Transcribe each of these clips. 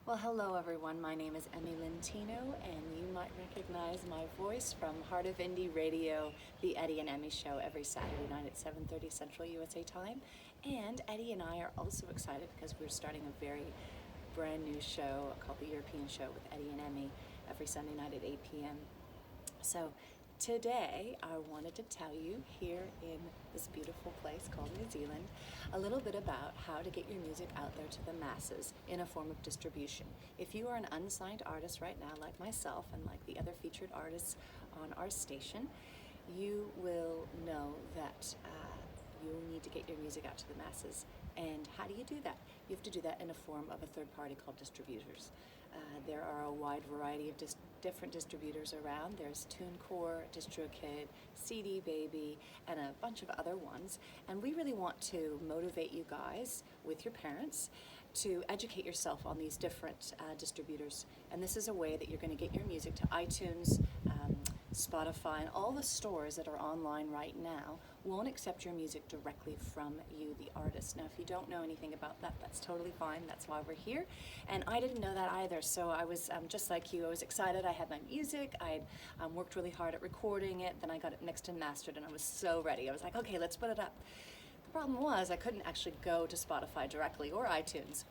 Well, hello everyone. My name is Emme Lentino, and you might recognize my voice from Heart of Indie Radio, the Eddie and Emmy show every Saturday night at 7:30 Central USA time. And Eddie and I are also excited because we're starting a very brand new show called the European Show with Eddie and Emmy every Sunday night at 8 p.m. So today I wanted to tell you here in this beautiful place called New Zealand a little bit about how to get your music out there to the masses in a form of distribution. If you are an unsigned artist right now, like myself and like the other featured artists on our station, you will know that you'll need to get your music out to the masses. And how do you do that? You have to do that in a form of a third party called distributors. There are a wide variety of different distributors around. There's TuneCore, DistroKid, CD Baby, and a bunch of other ones. And we really want to motivate you guys with your parents to educate yourself on these different distributors. And this is a way that you're going to get your music to iTunes, Spotify, and all the stores that are online right now won't accept your music directly from you, the artist. Now, if you don't know anything about that, that's totally fine. That's why we're here. And I didn't know that either, so I was just like you. I was excited. I had my music. I worked really hard at recording it. Then I got it mixed and mastered, and I was so ready. I was like, okay, let's put it up. The problem was I couldn't actually go to Spotify directly or iTunes.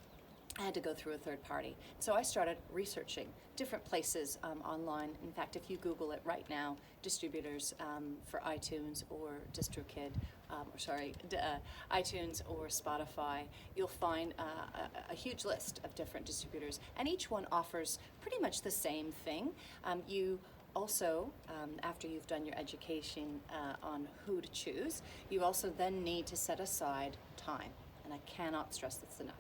I had to go through a third party. So I started researching different places online. In fact, if you Google it right now, distributors for iTunes or DistroKid, iTunes or Spotify, you'll find a huge list of different distributors. And each one offers pretty much the same thing. You also, after you've done your education on who to choose, you also then need to set aside time. And I cannot stress this enough.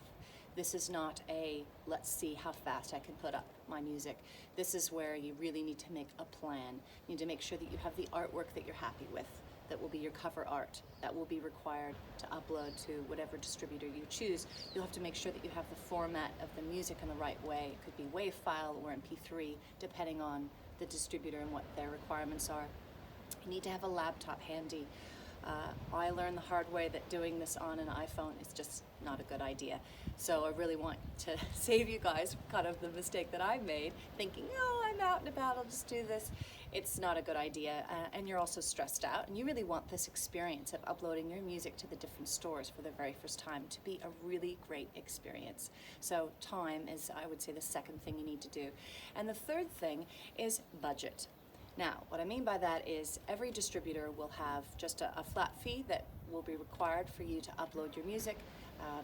This is not a, let's see how fast I can put up my music. This is where you really need to make a plan. You need to make sure that you have the artwork that you're happy with, that will be your cover art, that will be required to upload to whatever distributor you choose. You'll have to make sure that you have the format of the music in the right way. It could be WAV file or MP3, depending on the distributor and what their requirements are. You need to have a laptop handy. I learned the hard way that doing this on an iPhone is just not a good idea. So I really want to save you guys kind of the mistake that I made, thinking, oh, I'm out and about, I'll just do this. It's not a good idea, and you're also stressed out, and you really want this experience of uploading your music to the different stores for the very first time to be a really great experience. So time is, I would say, the second thing you need to do. And the third thing is budget. Now, what I mean by that is every distributor will have just a flat fee that will be required for you to upload your music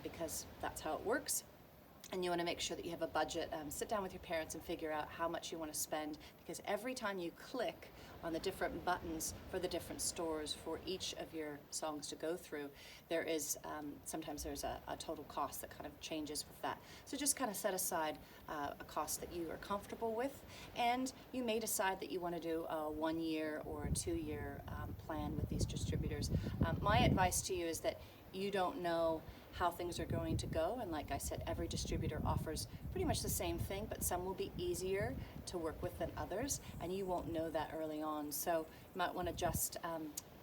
because that's how it works. And you want to make sure that you have a budget. Sit down with your parents and figure out how much you want to spend, because every time you click on the different buttons for the different stores for each of your songs to go through, there is sometimes there's a total cost that kind of changes with that. So just kind of set aside a cost that you are comfortable with, and you may decide that you want to do a 1 year or a 2 year plan with these distributors. My advice to you is that you don't know how things are going to go, and like I said, every distributor offers pretty much the same thing, but some will be easier to work with than others, and you won't know that early on. So you might want to just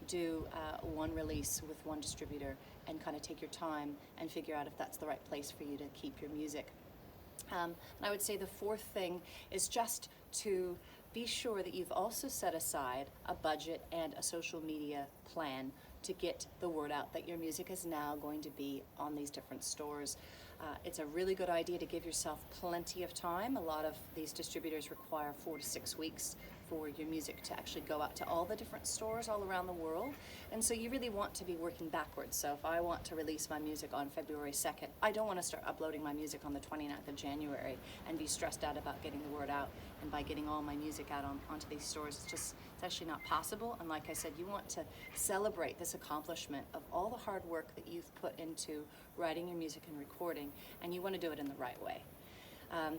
do one release with one distributor and kind of take your time and figure out if that's the right place for you to keep your music. And I would say the fourth thing is just to be sure that you've also set aside a budget and a social media plan to get the word out that your music is now going to be on these different stores. It's a really good idea to give yourself plenty of time. A lot of these distributors require 4 to 6 weeks for your music to actually go out to all the different stores all around the world. And so you really want to be working backwards. So if I want to release my music on February 2nd, I don't want to start uploading my music on the 29th of January and be stressed out about getting the word out. And by getting all my music out onto these stores, it's actually not possible. And like I said, you want to celebrate this accomplishment of all the hard work that you've put into writing your music and recording, and you want to do it in the right way.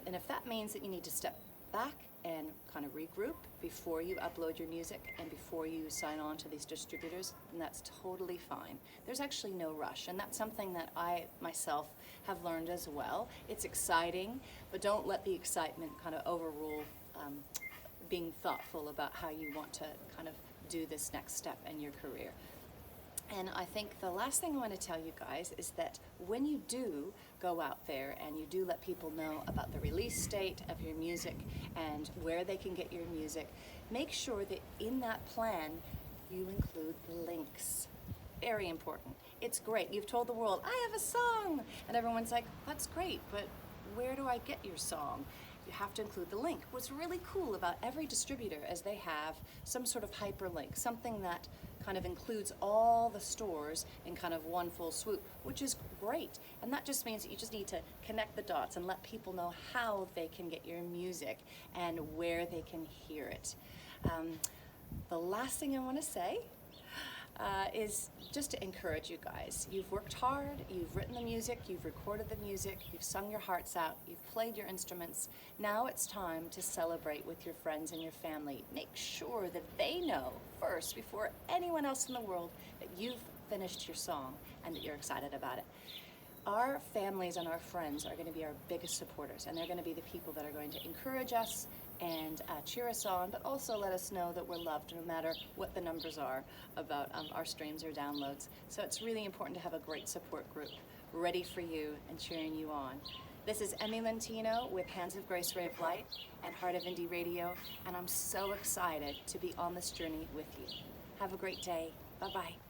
And if that means that you need to step back and kind of regroup before you upload your music and before you sign on to these distributors, then that's totally fine. There's actually no rush, and that's something that I myself have learned as well. It's exciting, but don't let the excitement kind of overrule being thoughtful about how you want to kind of do this next step in your career. And I think the last thing I want to tell you guys is that when you do go out there and you do let people know about the release date of your music and where they can get your music, make sure that in that plan you include links. Very important. It's great. You've told the world, I have a song, and everyone's like, that's great, but where do I get your song? You have to include the link. What's really cool about every distributor is they have some sort of hyperlink, something that kind of includes all the stores in kind of one full swoop, which is great. And that just means that you just need to connect the dots and let people know how they can get your music and where they can hear it. The last thing I want to say is just to encourage you guys. You've worked hard, you've written the music, you've recorded the music, you've sung your hearts out, you've played your instruments. Now it's time to celebrate with your friends and your family. Make sure that they know first, before anyone else in the world, that you've finished your song and that you're excited about it. Our families and our friends are going to be our biggest supporters, and they're going to be the people that are going to encourage us and cheer us on, but also let us know that we're loved no matter what the numbers are about our streams or downloads. So it's really important to have a great support group ready for you and cheering you on. This is Emme Lentino with Hands of Grace-Rae of Light and Heart of Indie Radio, and I'm so excited to be on this journey with you. Have a great day. Bye-bye.